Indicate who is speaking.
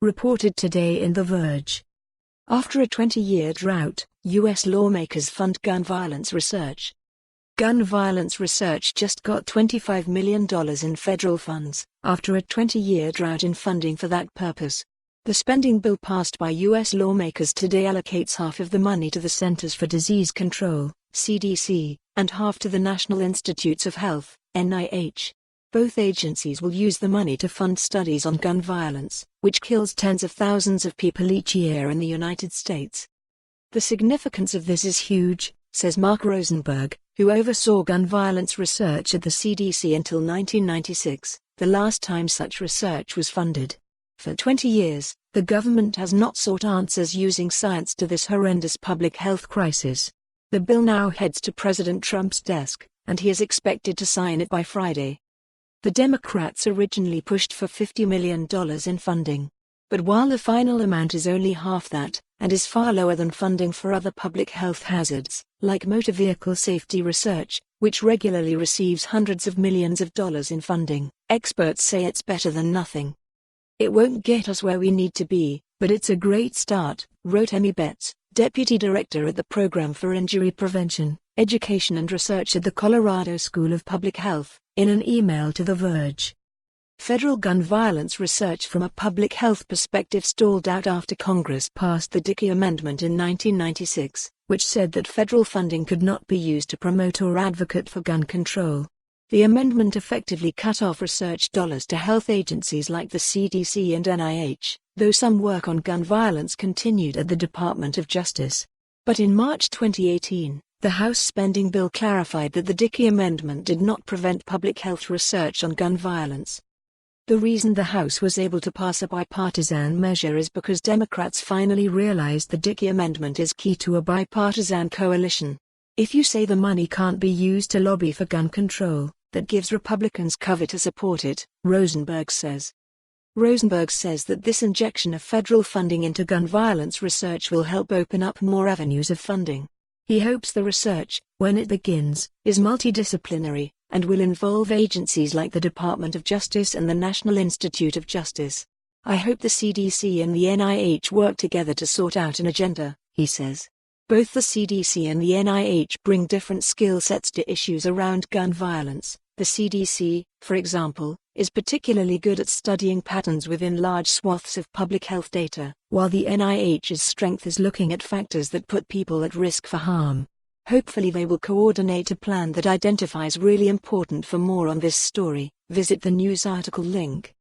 Speaker 1: reported today in The Verge. After a 20-year drought, U.S. lawmakers fund gun violence research. Gun violence research just got $25 million in federal funds, after a 20-year drought in funding for that purpose. The spending bill passed by U.S. lawmakers today allocates half of the money to the Centers for Disease Control, CDC, and half to the National Institutes of Health, NIH. Both agencies will use the money to fund studies on gun violence, which kills tens of thousands of people each year in the United States. The significance of this is huge, says Mark Rosenberg, who oversaw gun violence research at the CDC until 1996, the last time such research was funded. For 20 years, the government has not sought answers using science to this horrendous public health crisis. The bill now heads to President Trump's desk, and he is expected to sign it by Friday. The Democrats originally pushed for $50 million in funding. But while the final amount is only half that, and is far lower than funding for other public health hazards, like motor vehicle safety research, which regularly receives hundreds of millions of dollars in funding, experts say it's better than nothing. It won't get us where we need to be, but it's a great start, wrote Amy Betts, Deputy Director at the Program for Injury Prevention, Education and Research at the Colorado School of Public Health, in an email to The Verge. Federal gun violence research from a public health perspective stalled out after Congress passed the Dickey Amendment in 1996, which said that federal funding could not be used to promote or advocate for gun control. The amendment effectively cut off research dollars to health agencies like the CDC and NIH, though some work on gun violence continued at the Department of Justice. But in March 2018, the House spending bill clarified that the Dickey Amendment did not prevent public health research on gun violence. The reason the House was able to pass a bipartisan measure is because Democrats finally realized the Dickey Amendment is key to a bipartisan coalition. If you say the money can't be used to lobby for gun control, that gives Republicans cover to support it, Rosenberg says. Rosenberg says that this injection of federal funding into gun violence research will help open up more avenues of funding. He hopes the research, when it begins, is multidisciplinary, and will involve agencies like the Department of Justice and the National Institute of Justice. I hope the CDC and the NIH work together to sort out an agenda, he says. Both the CDC and the NIH bring different skill sets to issues around gun violence. The CDC, for example, is particularly good at studying patterns within large swaths of public health data, while the NIH's strength is looking at factors that put people at risk for harm. Hopefully they will coordinate a plan that identifies really important. For more on this story, visit the news article link.